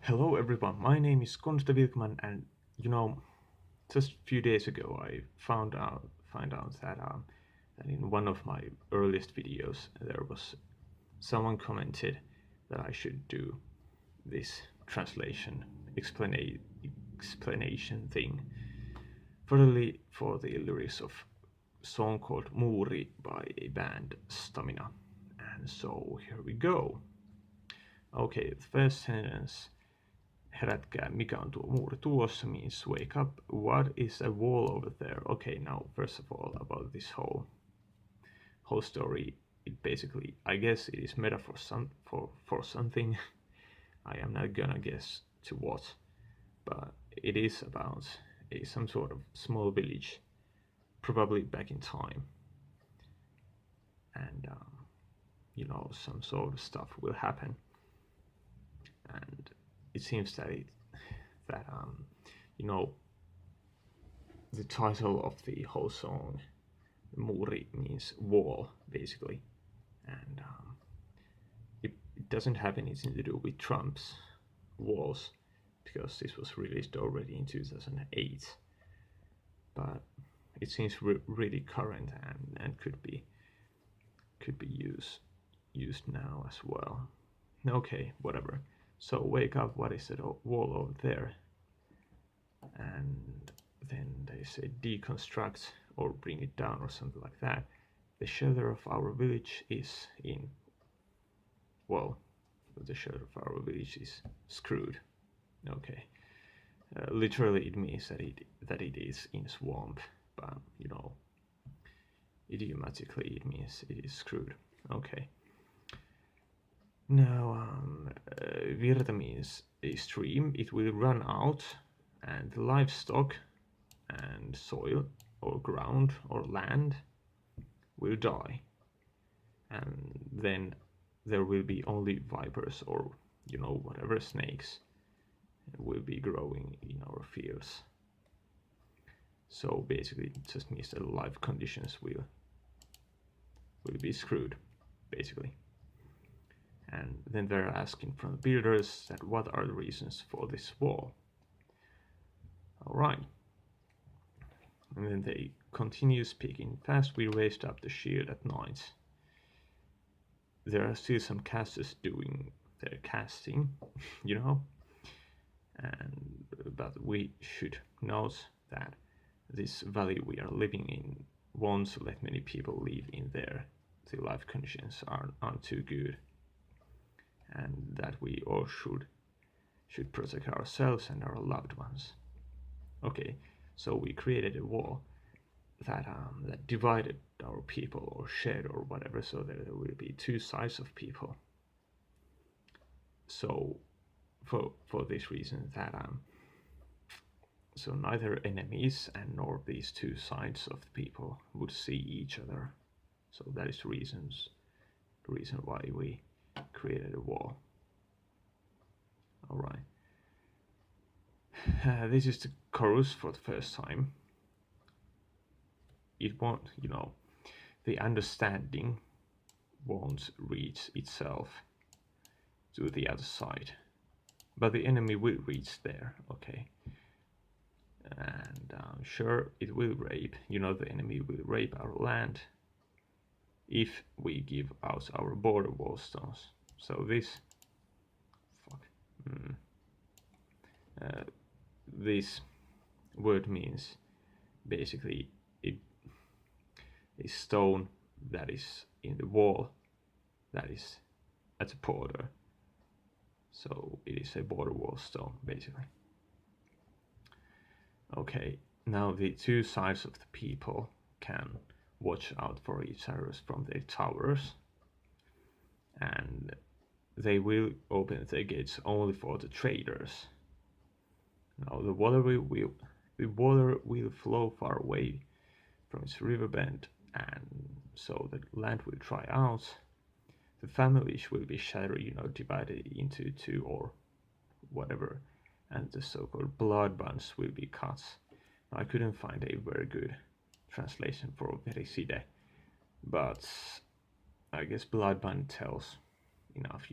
Hello everyone, my name is Konsta Wilkman, and just a few days ago I find out that in one of my earliest videos there was someone commented that I should do this translation explanation thing for the lyrics of a song called Muuri by a band Stam1na. And so here we go. Okay, the first sentence, herätkää, mikä on tuo muuri tuossa, means wake up, what is a wall over there? Okay, now first of all about this whole story, it basically, I guess it is metaphor for something. I am not gonna guess to what, but it is about some sort of small village, probably back in time, and some sort of stuff will happen, and it seems that the title of the whole song, Muuri, means wall, basically, and it doesn't have anything to do with Trump's walls, because this was released already in 2008, but it seems really current and could be used now as well. Okay, whatever. So wake up, what is that wall over there? And then they say deconstruct or bring it down or something like that. The shelter of our village is in, well, the shelter of our village is screwed. Okay. Literally it means that it is in swamp, but idiomatically it means it is screwed. Okay. Now, virta means a stream. It will run out, and the livestock and soil or ground or land will die. And then there will be only vipers or, whatever snakes will be growing in our fields. So basically it just means that life conditions will be screwed, basically. And then they're asking from the builders that what are the reasons for this wall. Alright. And then they continue speaking. Fast we raised up the shield at night. There are still some casters doing their casting, but we should note that this valley we are living in won't let many people live in there. The life conditions aren't too good. And that we all should protect ourselves and our loved ones. Okay, so we created a wall that divided our people or shared or whatever, so that there will be two sides of people. So for this reason that so neither enemies and nor these two sides of the people would see each other. So that is the reason why we created a wall. Alright. This is the chorus for the first time. It won't, the understanding won't reach itself to the other side, but the enemy will reach there, okay? And sure, it will rape, the enemy will rape our land if we give out our border wall stones. So this, this word means basically a stone that is in the wall that is at the border. So it is a border wall stone, basically. Okay, now the two sides of the people can watch out for each other from their towers, and they will open their gates only for the traders. Now the water will flow far away from its riverbed, and so the land will dry out. The families will be shattered, divided into two or whatever, and the so-called blood bonds will be cut. Now, I couldn't find a very good translation for veriside, but I guess blood bond tells enough,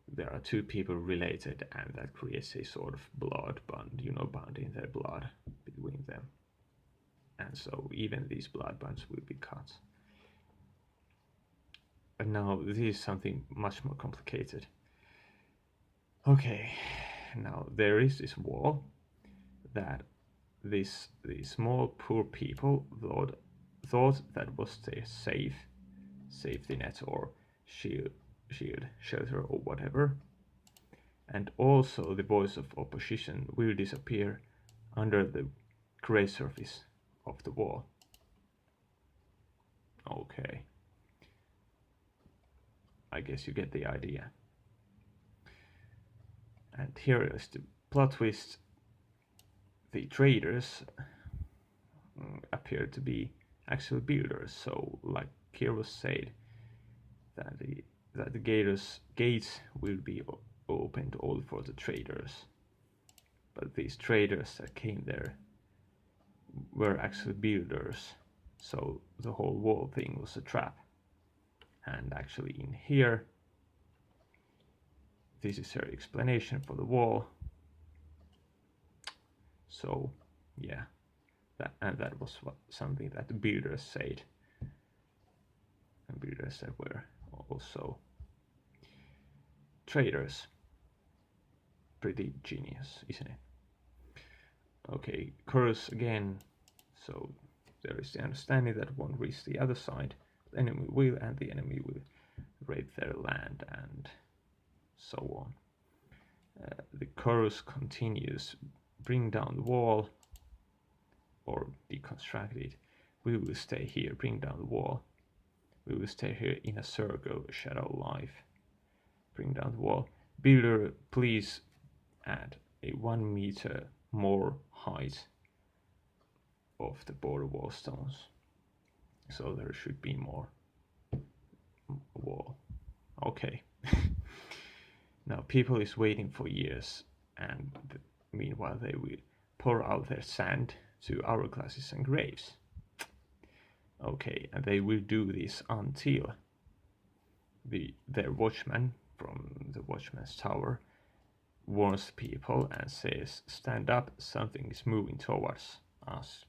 there are two people related, and that creates a sort of blood bond, bond in their blood between them. And so even these blood bonds will be cut. And now this is something much more complicated. Okay, now there is this wall that these small poor people thought that was their safety net or shield, shelter or whatever. And also the voice of opposition will disappear under the gray surface of the wall. Okay. I guess you get the idea. And here is the plot twist. The traders appear to be actual builders. So, like here was said, that the gates will be opened all for the traders. But these traders that came there were actually builders. So the whole wall thing was a trap. And actually in here, this is her explanation for the wall. So yeah, that was something that the builders said. And builders that were also traders. Pretty genius, isn't it? Okay, chorus again. So there is the understanding that won't reach the other side. The enemy will, and the enemy will raid their land, and so on. The chorus continues. Bring down the wall, or deconstruct it. We will stay here. Bring down the wall. We will stay here in a circle. Shadow life. Bring down the wall. Builder, please add a 1 meter more height of the border wall stones. So there should be more wall. Okay. Now people is waiting for years, and meanwhile they will pour out their sand to hourglasses and graves. Okay, and they will do this until their watchman from the watchman's tower warns people and says, "Stand up, something is moving towards us.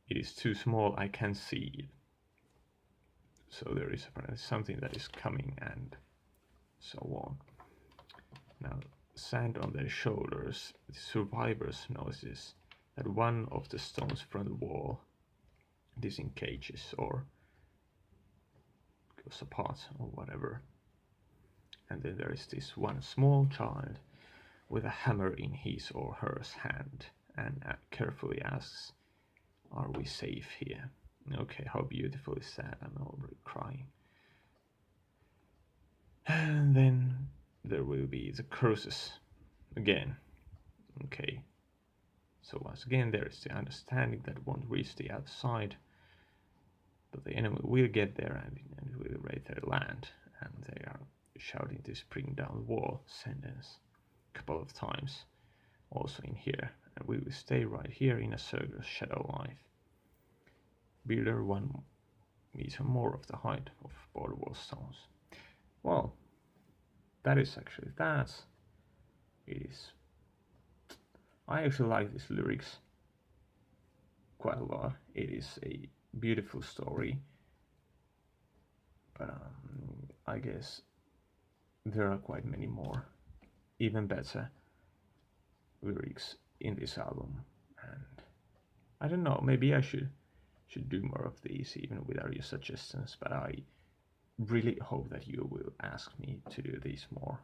It is too small, I can't see it." So there is apparently something that is coming, and so on. Now, sand on their shoulders, the survivors notice that one of the stones from the wall disengages or goes apart or whatever. And then there is this one small child with a hammer in his or her hand and carefully asks, "Are we safe here?" Okay, how beautiful is that? I'm already crying. And then there will be the curses again. Okay, so once again there is the understanding that won't reach the outside, but the enemy will get there and will raid their land, and they are shouting this "bring down the wall" sentence a couple of times also in here, and we will stay right here in a circle. Shadow life. Builder 1 meter more of the height of border wall stones. Well, that is actually that. It is. I actually like these lyrics quite a lot. It is a beautiful story, but I guess there are quite many more, even better lyrics in this album, and I don't know. Maybe I should do more of these, even without your suggestions. But I really hope that you will ask me to do these more.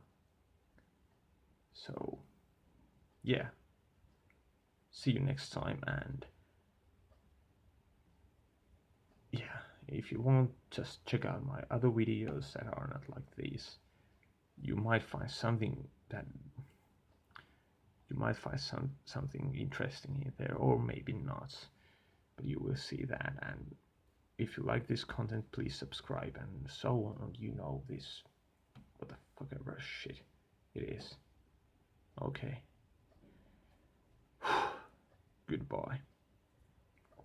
So, yeah. See you next time, and yeah, if you want, just check out my other videos that are not like these. You might find something something interesting in there, or maybe not, but you will see that. And if you like this content, please subscribe and so on. This, what the fuck ever shit it is. Okay. Goodbye.